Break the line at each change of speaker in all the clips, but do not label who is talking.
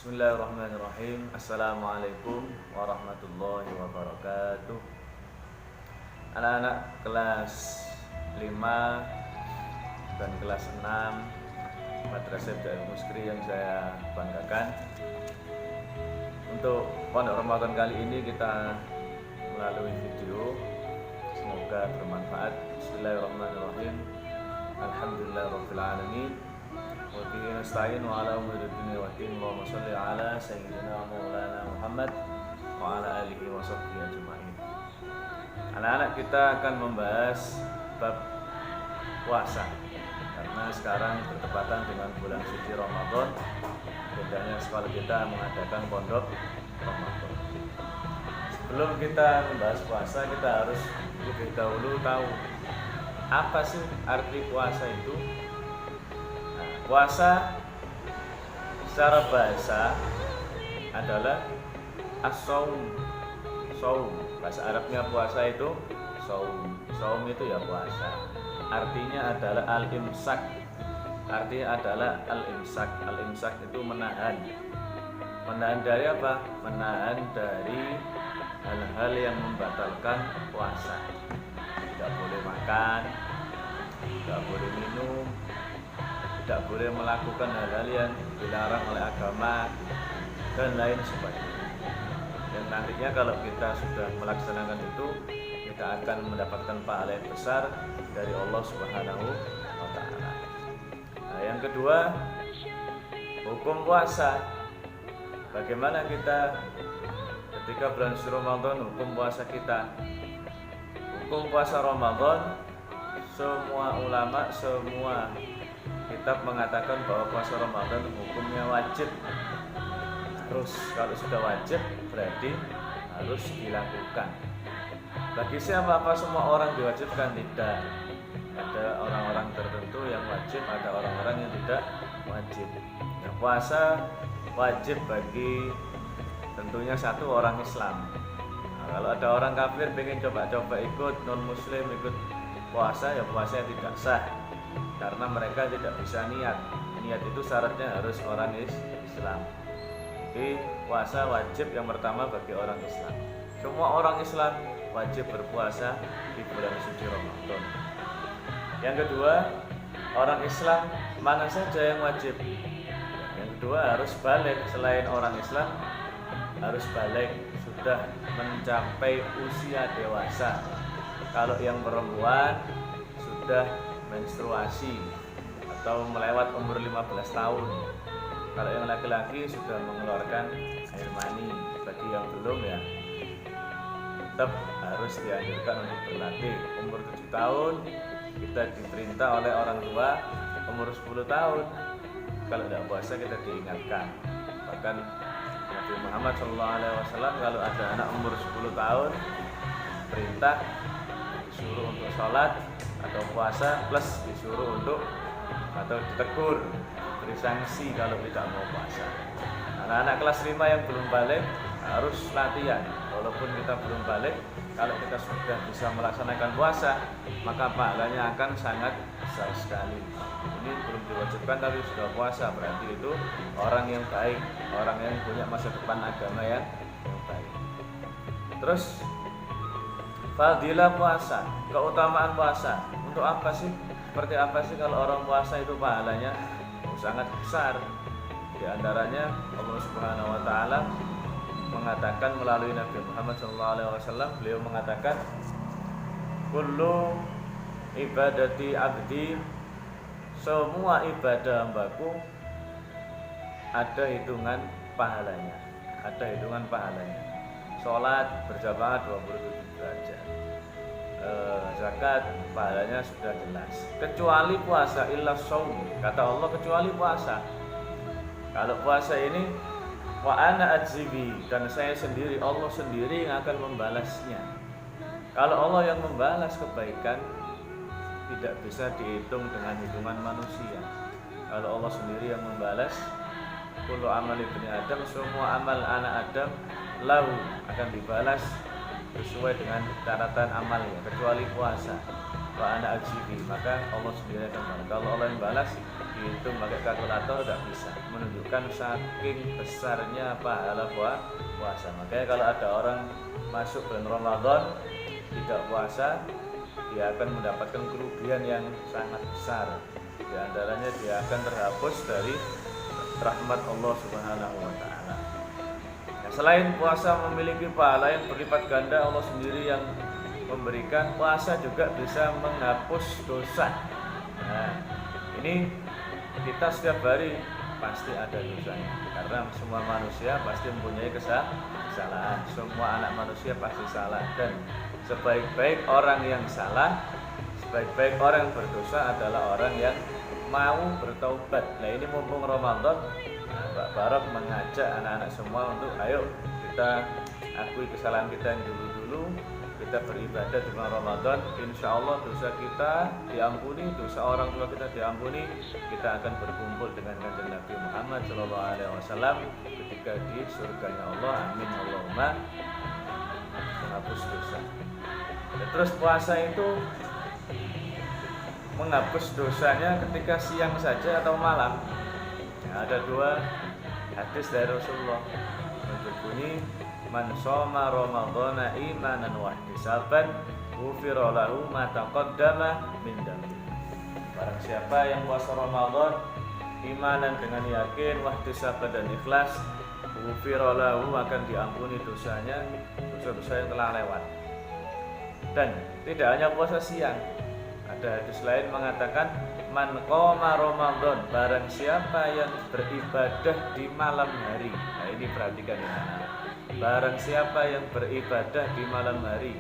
Bismillahirrahmanirrahim. Assalamualaikum warahmatullahi wabarakatuh. Anak-anak kelas 5 dan kelas 6 Madrasah Ibtidaiyah Muskri yang saya banggakan, untuk pondok Ramadan kali ini kita melalui video, semoga bermanfaat. Bismillahirrahmanirrahim. Alhamdulillahirabbil alamin. Wa bihi nasta'in wa ala umuri dunya waddin. Allahumma shalli ala sayyidina maulana Muhammad wa ala alihi wa sahbihi ajma'in. Anak-anak, kita akan membahas bab puasa karena sekarang bertepatan dengan bulan suci Ramadan. Hendaknya sekolah kita mengadakan pondok Ramadan. Sebelum kita membahas puasa, kita harus lebih dahulu tahu apa sih arti puasa itu. Puasa secara bahasa adalah as-shaum. Shaum, bahasa Arabnya puasa itu shaum. Shaum itu ya puasa. Artinya adalah al-imsak. Artinya adalah al-imsak. Al-imsak itu menahan. Menahan dari apa? Menahan dari hal-hal yang membatalkan puasa. Tidak boleh makan, tidak boleh minum, tidak boleh melakukan hal-hal yang dilarang oleh agama dan lain sebagainya. Dan nantinya kalau kita sudah melaksanakan itu, kita akan mendapatkan pahala yang besar dari Allah Subhanahu wa Ta'ala. Nah, yang kedua, hukum puasa. Bagaimana kita ketika bulan suci Ramadan, hukum puasa kita? Hukum puasa Ramadan, semua ulama, semua kitab mengatakan bahwa puasa Ramadan hukumnya wajib. Harus, kalau sudah wajib berarti harus dilakukan. Bagi siapa? Apa semua orang diwajibkan? Tidak. Ada orang-orang tertentu yang wajib, ada orang-orang yang tidak wajib. Nah, puasa wajib bagi tentunya satu orang Islam. Nah, kalau ada orang kafir pengen coba-coba ikut, non muslim ikut puasa, ya puasanya tidak sah karena mereka tidak bisa niat. Niat itu syaratnya harus orang Islam. Jadi puasa wajib yang pertama bagi orang Islam. Semua orang Islam wajib berpuasa di bulan suci Ramadan. Yang kedua, orang Islam mana saja yang wajib? Yang kedua, harus balik. Selain orang Islam, harus balik, sudah mencapai usia dewasa. Kalau yang perempuan sudah menstruasi atau melewat umur 15 tahun. Kalau yang laki-laki sudah mengeluarkan air mani. Bagi yang belum, ya tetap harus dianjurkan untuk berlatih. Umur 7 tahun kita diperintah oleh orang tua, umur 10 tahun kalau tidak puasa kita diingatkan. Bahkan Nabi Muhammad SAW kalau ada anak umur 10 tahun perintah disuruh untuk sholat atau puasa, plus disuruh untuk atau ditegur, beri sanksi kalau tidak mau puasa. Anak-anak kelas 5 yang belum balik harus latihan. Walaupun kita belum balik, kalau kita sudah bisa melaksanakan puasa, maka pahalanya akan sangat besar sekali. Ini belum diwajibkan tapi sudah puasa, berarti itu orang yang baik, orang yang punya masa depan agama yang baik. Terus fadilah puasa, keutamaan puasa. Untuk apa sih? Seperti apa sih kalau orang puasa itu pahalanya sangat besar? Di antaranya Allah Subhanahu wa Ta'ala mengatakan melalui Nabi Muhammad SAW, beliau mengatakan, kullu ibadati abdi, semua ibadah hambaku ada hitungan pahalanya. Ada hitungan pahalanya. Sholat berjamaah 27 derajat. Zakat pahalanya sudah jelas. Kecuali puasa, illa shaum, kata Allah, kecuali puasa. Kalau puasa ini wa ana ajzibi, dan saya sendiri, Allah sendiri yang akan membalasnya. Kalau Allah yang membalas kebaikan, tidak bisa dihitung dengan hitungan manusia. Kalau Allah sendiri yang membalas, kullu amal ibni Adam, semua amal anak Adam lahu, akan dibalas sesuai dengan catatan amalnya, kecuali puasa. wa ana ajibi, maka Allah sendiri akan balas. Kalau Allah yang balas dihitung pakai kalkulator tidak bisa, menunjukkan saking besarnya pahala puasa. Makanya kalau ada orang masuk bulan Ramadan tidak puasa, dia akan mendapatkan kerugian yang sangat besar. Di antaranya dia akan terhapus dari rahmat Allah Subhanahu wa taala. Nah, selain puasa memiliki pahala yang berlipat ganda, Allah sendiri yang memberikan, puasa juga bisa menghapus dosa. Nah, ini kita setiap hari pasti ada dosanya, karena semua manusia pasti mempunyai kesalahan. Semua anak manusia pasti salah, dan sebaik-baik orang yang salah, sebaik-baik orang yang berdosa adalah orang yang mau bertaubat. Nah, ini mumpung Ramadan, Pak Barok mengajak anak-anak semua untuk ayo kita akui kesalahan kita yang dulu-dulu, kita beribadah di bulan Ramadan, insya Allah dosa kita diampuni, dosa orang tua kita diampuni, kita akan berkumpul dengan kanjeng Nabi Muhammad SAW ketika di surganya Allah. Amin Allahumma, menghapus dosa. Dan terus puasa itu menghapus dosanya ketika siang saja atau malam. Nah, ada dua hadis dari Rasulullah yang berbunyi, man shoma ramadhana imanan wa ihtisaban ghufira lahu ma taqaddama min dhanbi. Barang siapa yang puasa Ramadan imanan dengan yakin, wa ihtisaban dan ikhlas, ghufira lahu akan diampuni dosanya, dosa-dosa yang telah lewat. Dan tidak hanya puasa siang, ada hadis lain mengatakan man qoma Ramadan, barang siapa yang beribadah di malam hari. Nah, ini perhatikan ini. Barang siapa yang beribadah di malam hari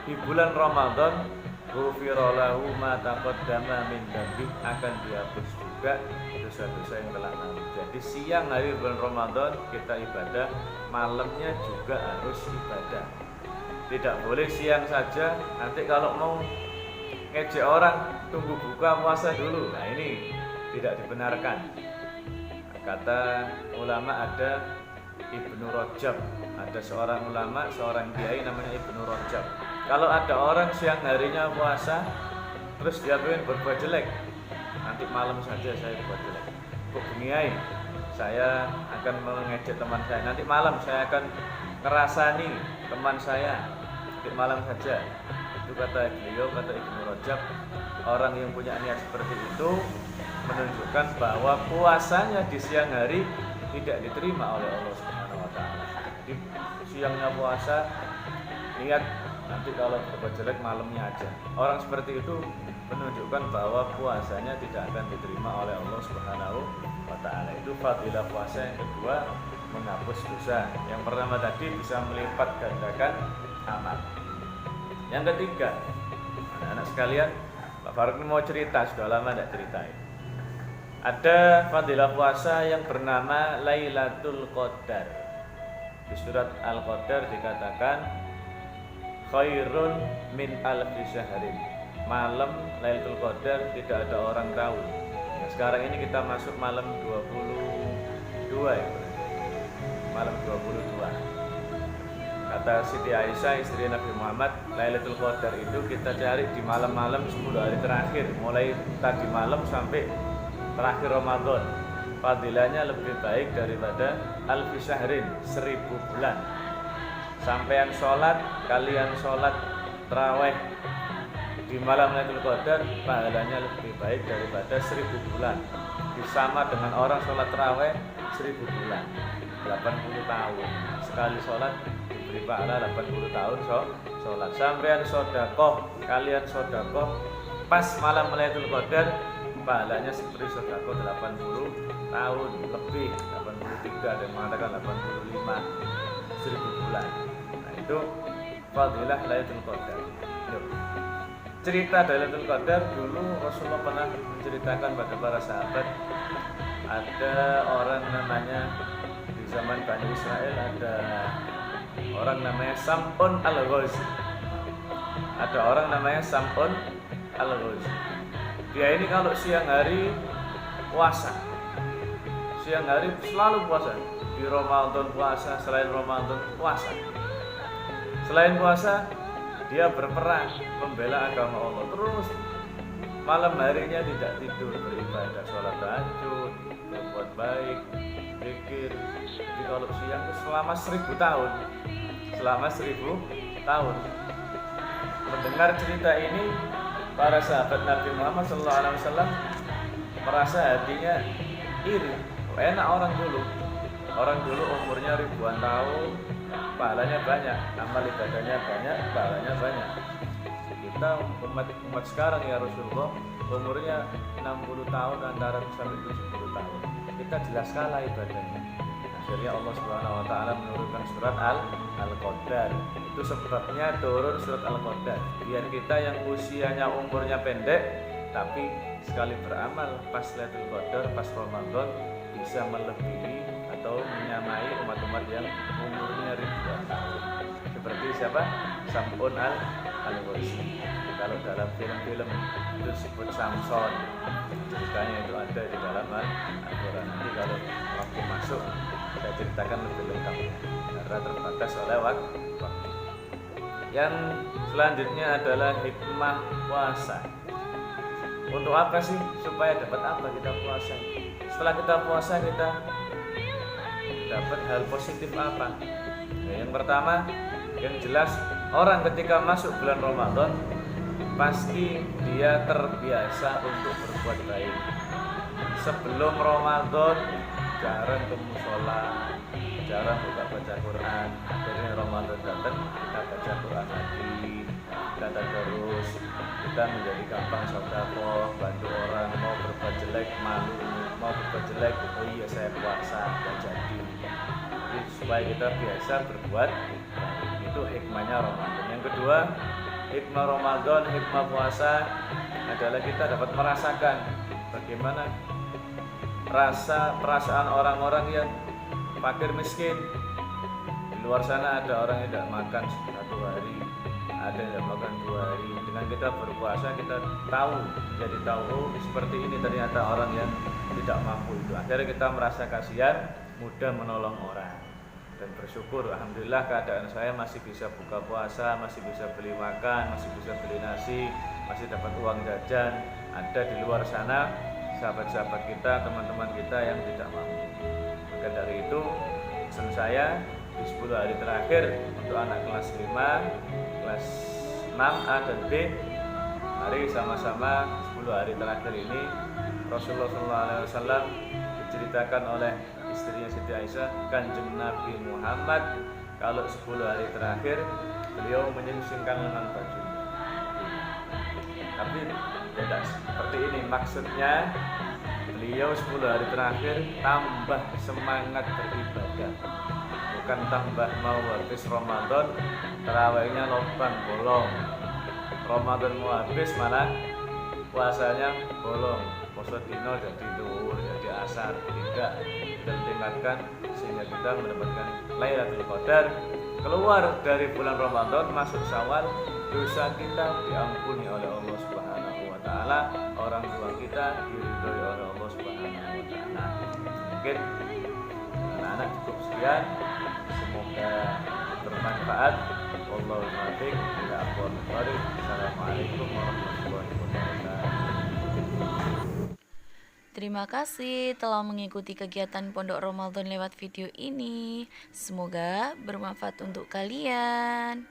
di bulan Ramadan, ghufira lahu ma taqaddama min dhanbi, akan dihapus juga dosa-dosa yang telah lalu. Jadi siang hari bulan Ramadan kita ibadah, malamnya juga harus ibadah. Tidak boleh siang saja, nanti kalau mau ngejek orang tunggu buka puasa dulu. Nah, ini tidak dibenarkan. Kata ulama ada Ibnu Rajab, ada seorang ulama, seorang kiai namanya Ibnu Rajab. Kalau ada orang siang harinya puasa terus dia pengen berbuat jelek, nanti malam saja saya berbuat jelek, kok kiai saya akan mengejek teman saya, nanti malam saya akan ngerasani teman saya, nanti malam saja. Itu kata beliau, kata Ibnu Rajab, orang yang punya niat seperti itu menunjukkan bahwa puasanya di siang hari tidak diterima oleh Allah Subhanahu wa taala. Jadi siangnya puasa niat nanti kalau berbuat jelek malamnya aja. Orang seperti itu menunjukkan bahwa puasanya tidak akan diterima oleh Allah Subhanahu wa taala. Itu fadilah puasa yang kedua, menghapus dosa. Yang pertama tadi bisa melipat gandakan amal. Yang ketiga, anak-anak sekalian, Pak Faruk ini mau cerita, sudah lama tidak ceritain. Ada fadilah puasa yang bernama Lailatul Qadar. Di surat Al-Qadar dikatakan khairun min alfi syahrin. Malam Lailatul Qadar tidak ada orang tahu. Ya, sekarang ini kita masuk malam 22 ya. Malam 22. Kata Siti Aisyah istri Nabi Muhammad, Lailatul Qadar itu kita cari di malam-malam 10 hari terakhir, mulai tadi malam sampai terakhir Ramadan. Fadilahnya lebih baik daripada alfi syahrin, 1000 bulan. Sampean sholat, kalian sholat tarawih di malam Lailatul Qadar, pahalanya lebih baik daripada 1000 bulan. Sama dengan orang sholat tarawih 1000 bulan, 80 tahun. Sekali sholat diberi pahala 80 tahun sholat. Sampean sodakoh, kalian sodakoh pas malam Lailatul Qadar, pahalanya seperti sodakoh 80 tahun lebih, 83, ada yang mengatakan 85, 1000 bulan. Nah, itu fadilah Lailatul Qadar. Cerita Lailatul Qadar, dulu Rasulullah pernah menceritakan pada para sahabat, ada orang namanya di zaman Bani Israel, ada orang namanya Sam'un al-Ghazi. Ada orang namanya Sam'un al-Ghazi. Dia ini kalau siang hari puasa, siang hari selalu puasa. Di Ramadan puasa, selain Ramadan puasa. Selain puasa dia berperang membela agama Allah, terus malam harinya tidak tidur, beribadah, sholat tahajud, berbuat baik, zikir. Jadi kalau siang itu selama 1000 tahun, selama 1000 tahun. Mendengar cerita ini, para sahabat Nabi Muhammad SAW merasa hatinya iri. Enak orang dulu umurnya ribuan tahun, pahalanya banyak, amal ibadahnya banyak, pahalanya banyak. Kita umat sekarang ya Rasulullah, umurnya 60 tahun antara sampai 70 tahun. Kita jelas kalah ibadahnya. Akhirnya Allah Subhanahu wa taala menurunkan surat Al-Qadar. Itu sebabnya turun surat Al-Qadar. Biar kita yang usianya umurnya pendek tapi sekali beramal pas Lailatul Qadar, pas Ramadan bisa melebihi atau menyamai umat-umat yang umurnya ribuan tahun. Seperti siapa? Sam'un al-Ghazali. Kalau dalam film-film itu disebut Samson. Ceritanya itu ada di dalam Al-Quran. Nanti kalau waktu masuk saya ceritakan lebih lengkap karena terbatas oleh waktu. Yang selanjutnya adalah hikmah puasa. Untuk apa sih? Supaya dapat apa kita puasa? Setelah kita puasa kita dapat hal positif apa? Nah, yang pertama, yang jelas orang ketika masuk bulan Ramadan pasti dia terbiasa untuk berbuat baik. Sebelum Ramadan jarang ke musola, jarang baca Quran. Akhirnya Ramadan datang, kita baca Quran lagi, kita tadarus, kita menjadi gampang sedekah, bantu orang, mau berbuat jelek malu, mau berbuat jelek, oh iya saya puasa, gak jadi. Jadi supaya kita biasa berbuat baik. Itu hikmahnya Ramadan. Yang kedua, hikmah Ramadan, hikmah puasa adalah kita dapat merasakan bagaimana perasaan orang-orang yang fakir miskin. Di luar sana ada orang yang tidak makan 1 hari, ada yang tidak makan 2 hari. Dengan kita berpuasa kita tahu, jadi tahu seperti ini ternyata orang yang tidak mampu itu. Akhirnya kita merasa kasihan, mudah menolong orang dan bersyukur. Alhamdulillah keadaan saya masih bisa buka puasa, masih bisa beli makan, masih bisa beli nasi, masih dapat uang jajan. Ada di luar sana sahabat-sahabat kita, teman-teman kita yang tidak mampu. Maka dari itu pesan saya di 10 hari terakhir untuk anak kelas 5, kelas 6A dan B, mari sama-sama 10 hari terakhir ini Rasulullah SAW diceritakan oleh istrinya Siti Aisyah, Kanjeng Nabi Muhammad kalau 10 hari terakhir beliau menyingsingkan lengan baju. Tapi tidak seperti ini, maksudnya beliau 10 hari terakhir tambah semangat beribadah, bukan tambah mau habis Ramadan tarawihnya lobang bolong, Ramadan mau habis malah puasanya bolong, poso dino jadi duhur, jadi asar. Tidak, kita tingkatkan sehingga kita mendapatkan Lailatul Qadar, keluar dari bulan Ramadan masuk Syawal, dosa kita diampuni oleh Allah Subhanahu wa taala, orang tua kita diridhoi oleh Allah Subhanahu wa taala. Mungkin anak-anak cukup sekian, semoga bermanfaat. Wallahu a'lam. Assalamualaikum warahmatullahi wabarakatuh.
Terima kasih telah mengikuti kegiatan Pondok Ramadan lewat video ini. Semoga bermanfaat untuk kalian.